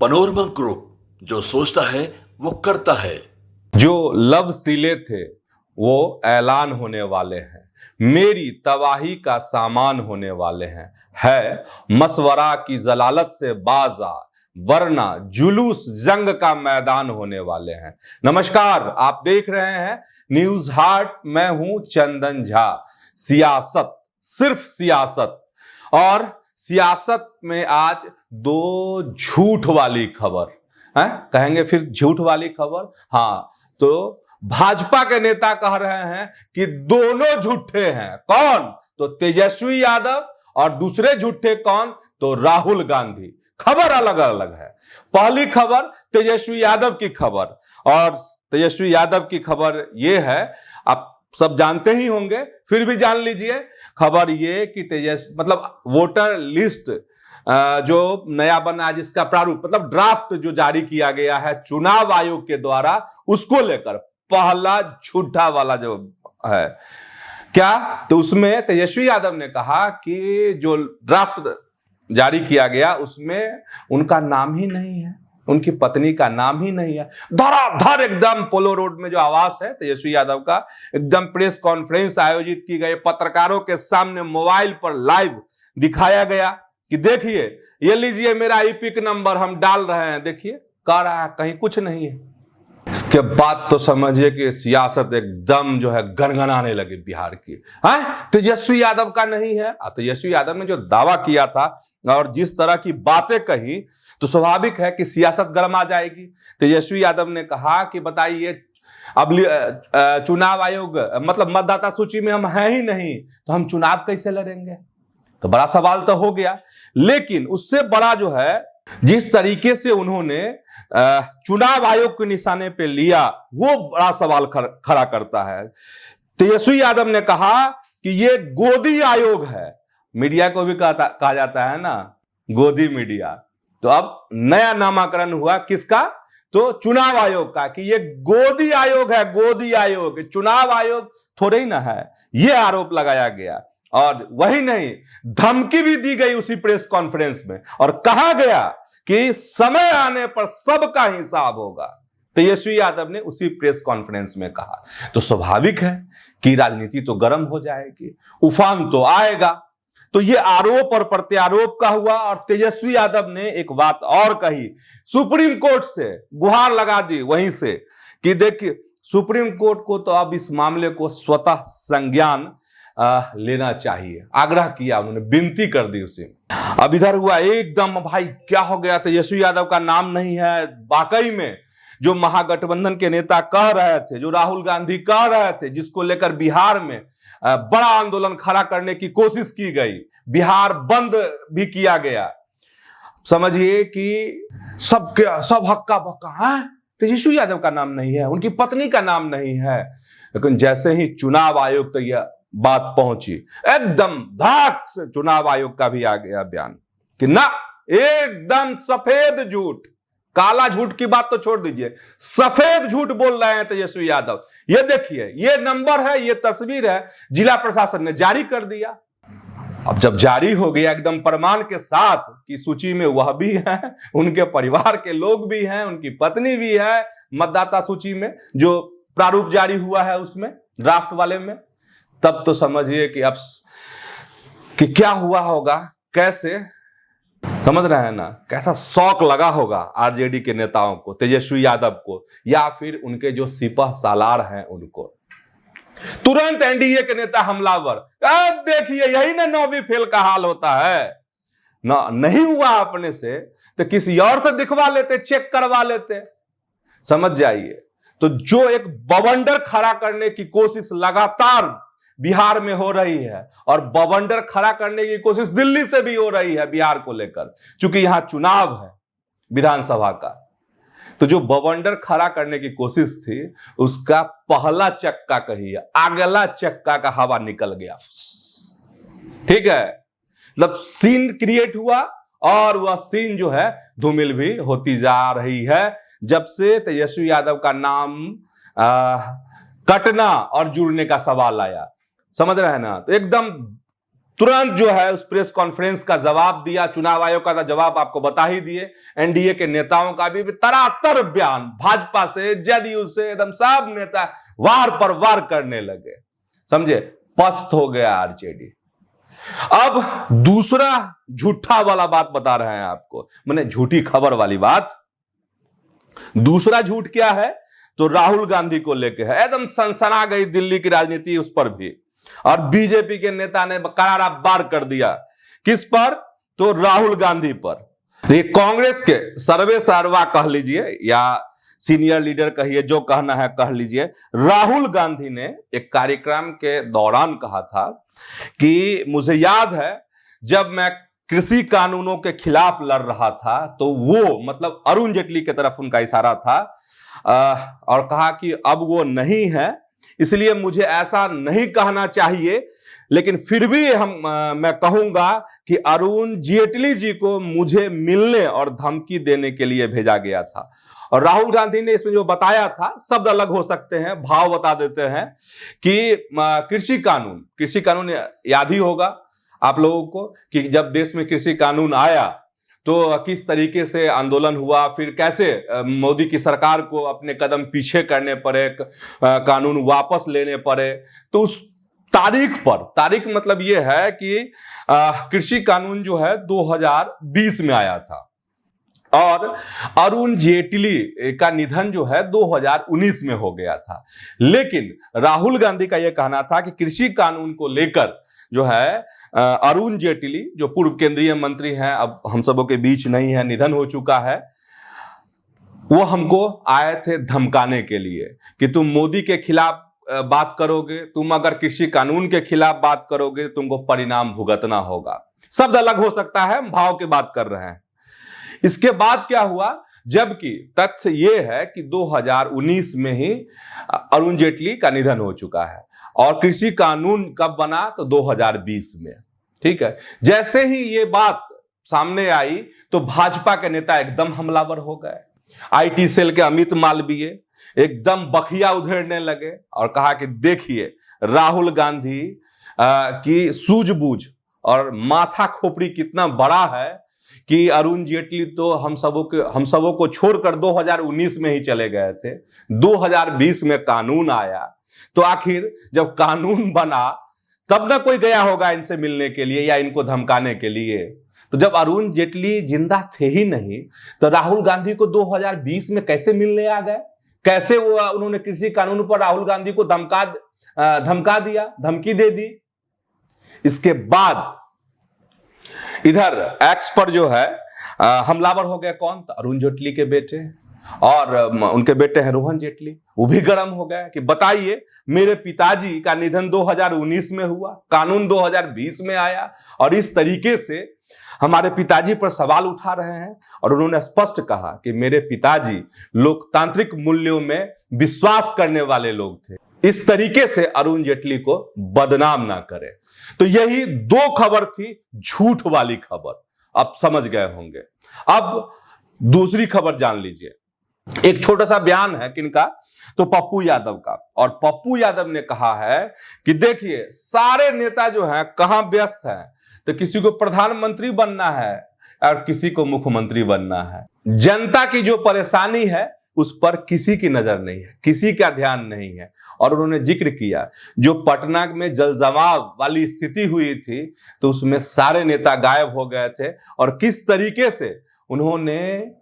Panorama group, जो सोचता है वो करता है। जो लवशीले थे वो ऐलान होने वाले हैं, मेरी तबाही का सामान होने वाले हैं। है मशवरा की जलालत से बाजा, वरना जुलूस जंग का मैदान होने वाले हैं। नमस्कार, आप देख रहे हैं न्यूज हार्ट। मैं हूं चंदन झा। सियासत, सिर्फ सियासत, और सियासत में आज दो झूठ वाली खबर है। कहेंगे फिर झूठ वाली खबर? हाँ, तो भाजपा के नेता कह रहे हैं कि दोनों झूठे हैं। कौन? तो तेजस्वी यादव, और दूसरे झूठे कौन? तो राहुल गांधी। खबर अलग अलग है। पहली खबर तेजस्वी यादव की खबर, और तेजस्वी यादव की खबर यह है, आप सब जानते ही होंगे, फिर भी जान लीजिए। खबर ये कि मतलब वोटर लिस्ट जो नया बना, जिसका प्रारूप मतलब ड्राफ्ट जो जारी किया गया है चुनाव आयोग के द्वारा, उसको लेकर पहला झूठा वाला जो है क्या, तो उसमें तेजस्वी यादव ने कहा कि जो ड्राफ्ट जारी किया गया उसमें उनका नाम ही नहीं है, उनकी पत्नी का नाम ही नहीं है। धड़ाधड़ एकदम पोलो रोड में जो आवाज है तेजस्वी यादव का, एकदम प्रेस कॉन्फ्रेंस आयोजित की गई, पत्रकारों के सामने मोबाइल पर लाइव दिखाया गया कि देखिए, ये लीजिए मेरा ईपिक नंबर हम डाल रहे हैं, देखिए। कह रहा है कहीं कुछ नहीं है। इसके बाद तो समझिए कि सियासत एकदम जो है गनगनाने लगी बिहार की। तेजस्वी यादव का नहीं है। तेजस्वी यादव ने जो दावा किया था और जिस तरह की बातें कही, तो स्वाभाविक है कि सियासत गर्मा जाएगी। तेजस्वी यादव ने कहा कि बताइए, अब चुनाव आयोग मतलब मतदाता सूची में हम हैं ही नहीं, तो हम चुनाव कैसे लड़ेंगे? तो बड़ा सवाल तो हो गया। लेकिन उससे बड़ा जो है, जिस तरीके से उन्होंने चुनाव आयोग के निशाने पे लिया, वो बड़ा सवाल खड़ा करता है। तेजस्वी यादव ने कहा कि ये गोदी आयोग है। मीडिया को भी कहा जाता है ना, गोदी मीडिया। तो अब नया नामकरण हुआ किसका? तो चुनाव आयोग का, कि ये गोदी आयोग है। गोदी आयोग, चुनाव आयोग थोड़े ही ना है। ये आरोप लगाया गया, और वही नहीं, धमकी भी दी गई उसी प्रेस कॉन्फ्रेंस में, और कहा गया कि समय आने पर सबका हिसाब होगा। तेजस्वी यादव ने उसी प्रेस कॉन्फ्रेंस में कहा। तो स्वाभाविक है कि राजनीति तो गर्म हो जाएगी, उफान तो आएगा। तो ये आरोप और प्रत्यारोप का हुआ, और तेजस्वी यादव ने एक बात और कही, सुप्रीम कोर्ट से गुहार लगा दी वहीं से, कि देखिए सुप्रीम कोर्ट को तो अब इस मामले को स्वतः संज्ञान लेना चाहिए। आग्रह किया उन्होंने, विनती कर दी उसे। अब इधर हुआ एकदम, भाई क्या हो गया, तेजस्वी यादव का नाम नहीं है। वाकई में जो महागठबंधन के नेता कह रहे थे, जो राहुल गांधी कह रहे थे, जिसको लेकर बिहार में बड़ा आंदोलन खड़ा करने की कोशिश की गई, बिहार बंद भी किया गया, समझिए कि सब हक्का बक्का है, तेजस्वी यादव का नाम नहीं है, उनकी पत्नी का नाम नहीं है। लेकिन जैसे ही चुनाव आयोग तक यह बात पहुंची, एकदम धाक से चुनाव आयोग का भी आ गया बयान कि ना, एकदम सफेद झूठ, काला झूठ की बात तो छोड़ दीजिए, सफेद झूठ बोल रहे हैं तेजस्वी यादव। ये देखिए, ये नंबर है, ये तस्वीर है, जिला प्रशासन ने जारी कर दिया। अब जब जारी हो गया एकदम प्रमाण के साथ कि सूची में वह भी है, उनके परिवार के लोग भी हैं, उनकी पत्नी भी है मतदाता सूची में, जो प्रारूप जारी हुआ है उसमें, ड्राफ्ट वाले में, तब तो समझिए कि अब कि क्या हुआ होगा, कैसे, समझ रहे हैं ना, कैसा शौक लगा होगा आरजेडी के नेताओं को, तेजस्वी यादव को, या फिर उनके जो सिपह सालार हैं उनको। तुरंत एनडीए के नेता हमलावर, अब देखिए यही ना 9वीं फेल का हाल होता है ना, नहीं हुआ अपने से तो किसी और से दिखवा लेते, चेक करवा लेते, समझ जाइए। तो जो एक बवंडर खड़ा करने की कोशिश लगातार बिहार में हो रही है, और बवंडर खड़ा करने की कोशिश दिल्ली से भी हो रही है बिहार को लेकर, क्योंकि यहां चुनाव है विधानसभा का। तो जो बवंडर खड़ा करने की कोशिश थी, उसका पहला चक्का कहिए, अगला चक्का का हवा निकल गया। ठीक है, मतलब सीन क्रिएट हुआ, और वह सीन जो है धूमिल भी होती जा रही है जब से तेजस्वी यादव का नाम कटना और जुड़ने का सवाल आया। समझ रहे हैं ना? तो एकदम तुरंत जो है उस प्रेस कॉन्फ्रेंस का जवाब दिया। चुनाव आयोग का जवाब आपको बता ही दिए। एनडीए के नेताओं का भी तरातर बयान, भाजपा से, जदयू से, एकदम सब नेता वार पर वार करने लगे। समझे, पस्त हो गया आरजेडी। अब दूसरा झूठा वाला बात बता रहे हैं आपको, मैंने झूठी खबर वाली बात। दूसरा झूठ क्या है? तो राहुल गांधी को लेके है। एकदम सनसना गई दिल्ली की राजनीति उस पर भी, और बीजेपी के नेता ने करारा वार कर दिया। किस पर? तो राहुल गांधी पर। ये कांग्रेस के सर्वे सर्वा कह लीजिए या सीनियर लीडर कहिए, जो कहना है कह लीजिए। राहुल गांधी ने एक कार्यक्रम के दौरान कहा था कि मुझे याद है जब मैं कृषि कानूनों के खिलाफ लड़ रहा था, तो वो मतलब अरुण जेटली की तरफ उनका इशारा था, और कहा कि अब वो नहीं है, इसलिए मुझे ऐसा नहीं कहना चाहिए, लेकिन फिर भी मैं कहूंगा कि अरुण जेटली जी को मुझे मिलने और धमकी देने के लिए भेजा गया था। और राहुल गांधी ने इसमें जो बताया था, शब्द अलग हो सकते हैं, भाव बता देते हैं कि कृषि कानून याद ही होगा आप लोगों को कि जब देश में कृषि कानून आया तो किस तरीके से आंदोलन हुआ, फिर कैसे मोदी की सरकार को अपने कदम पीछे करने पड़े, कानून वापस लेने पड़े। तो उस तारीख मतलब ये है कि कृषि कानून जो है 2020 में आया था, और अरुण जेटली का निधन जो है 2019 में हो गया था। लेकिन राहुल गांधी का यह कहना था कि कृषि कानून को लेकर जो है अरुण जेटली, जो पूर्व केंद्रीय मंत्री हैं, अब हम सबों के बीच नहीं है, निधन हो चुका है, वो हमको आए थे धमकाने के लिए कि तुम मोदी के खिलाफ बात करोगे, तुम अगर कृषि कानून के खिलाफ बात करोगे, तुमको परिणाम भुगतना होगा। शब्द अलग हो सकता है, भाव की बात कर रहे हैं। इसके बाद क्या हुआ? जबकि तथ्य यह है कि 2019 में ही अरुण जेटली का निधन हो चुका है, और कृषि कानून कब बना? तो 2020 में। ठीक है, जैसे ही ये बात सामने आई तो भाजपा के नेता एकदम हमलावर हो गए। आईटी सेल के अमित मालवीय एकदम बखिया उधेड़ने लगे और कहा कि देखिए राहुल गांधी की सूझबूझ और माथा खोपड़ी कितना बड़ा है कि अरुण जेटली तो हम सबों को छोड़कर 2019 में ही चले गए थे, 2020 में कानून आया, तो आखिर जब कानून बना तब ना कोई गया होगा इनसे मिलने के लिए या इनको धमकाने के लिए। तो जब अरुण जेटली जिंदा थे ही नहीं तो राहुल गांधी को 2020 में कैसे मिलने आ गए? कैसे उन्होंने कृषि कानून पर राहुल गांधी को धमका दिया, धमकी दे दी? इसके बाद इधर एक्स पर जो है हमलावर हो गया कौन? तो अरुण जेटली के बेटे, और उनके बेटे हैं रोहन जेटली। वो भी गर्म हो गया कि बताइए, मेरे पिताजी का निधन 2019 में हुआ, कानून 2020 में आया, और इस तरीके से हमारे पिताजी पर सवाल उठा रहे हैं। और उन्होंने स्पष्ट कहा कि मेरे पिताजी लोकतांत्रिक मूल्यों में विश्वास करने वाले लोग थे, इस तरीके से अरुण जेटली को बदनाम ना करें। तो यही दो खबर थी, झूठ वाली खबर, अब समझ गए होंगे। अब दूसरी खबर जान लीजिए। एक छोटा सा बयान है किनका? तो पप्पू यादव का। और पप्पू यादव ने कहा है कि देखिए सारे नेता जो हैं कहां व्यस्त हैं, तो किसी को प्रधानमंत्री बनना है और किसी को मुख्यमंत्री बनना है। जनता की जो परेशानी है उस पर किसी की नजर नहीं है, किसी का ध्यान नहीं है। और उन्होंने जिक्र किया जो पटना में जल जमाव वाली स्थिति हुई थी तो उसमें सारे नेता गायब हो गए थे, और किस तरीके से उन्होंने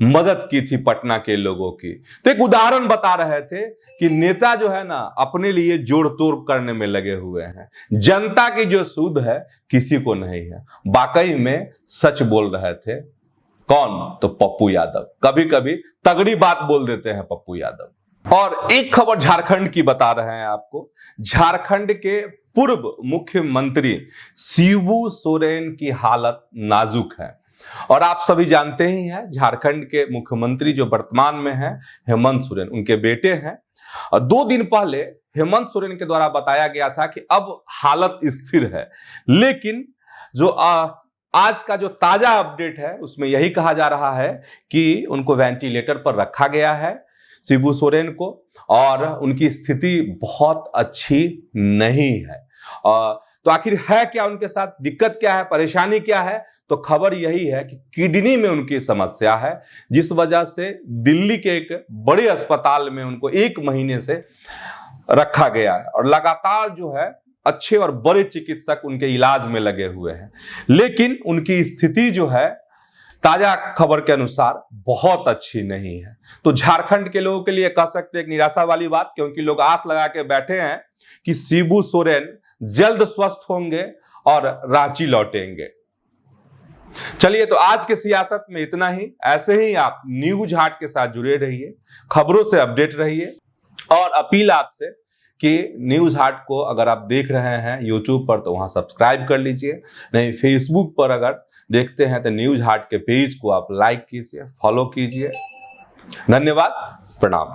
मदद की थी पटना के लोगों की। तो एक उदाहरण बता रहे थे कि नेता जो है ना अपने लिए जोड़ तोड़ करने में लगे हुए हैं, जनता की जो सूद है किसी को नहीं है। वाकई में सच बोल रहे थे। कौन? तो पप्पू यादव। कभी कभी तगड़ी बात बोल देते हैं पप्पू यादव। और एक खबर झारखंड की बता रहे हैं आपको। झारखंड के पूर्व मुख्यमंत्री शिबू सोरेन की हालत नाजुक है, और आप सभी जानते ही हैं झारखंड के मुख्यमंत्री जो वर्तमान में हैं हेमंत सोरेन, उनके बेटे हैं। और 2 दिन पहले हेमंत सोरेन के द्वारा बताया गया था कि अब हालत स्थिर है, लेकिन जो आज का जो ताजा अपडेट है उसमें यही कहा जा रहा है कि उनको वेंटिलेटर पर रखा गया है शिबू सोरेन को, और उनकी स्थिति बहुत अच्छी नहीं है। तो आखिर है क्या उनके साथ, दिक्कत क्या है, परेशानी क्या है? तो खबर यही है कि किडनी में उनकी समस्या है, जिस वजह से दिल्ली के एक बड़े अस्पताल में उनको 1 महीने से रखा गया है और लगातार जो है अच्छे और बड़े चिकित्सक उनके इलाज में लगे हुए हैं। लेकिन उनकी स्थिति जो है ताजा खबर के अनुसार बहुत अच्छी नहीं है। तो झारखंड के लोगों के लिए कह सकते हैं एक निराशा वाली बात, क्योंकि लोग आस लगा के बैठे हैं कि शिबू सोरेन जल्द स्वस्थ होंगे और रांची लौटेंगे। चलिए, तो आज के सियासत में इतना ही। ऐसे ही आप न्यूज हाट के साथ जुड़े रहिए, खबरों से अपडेट रहिए और अपील आपसे कि न्यूज हाट को अगर आप देख रहे हैं यूट्यूब पर तो वहां सब्सक्राइब कर लीजिए, नहीं फेसबुक पर अगर देखते हैं तो न्यूज हाट के पेज को आप लाइक कीजिए, फॉलो कीजिए। धन्यवाद, प्रणाम।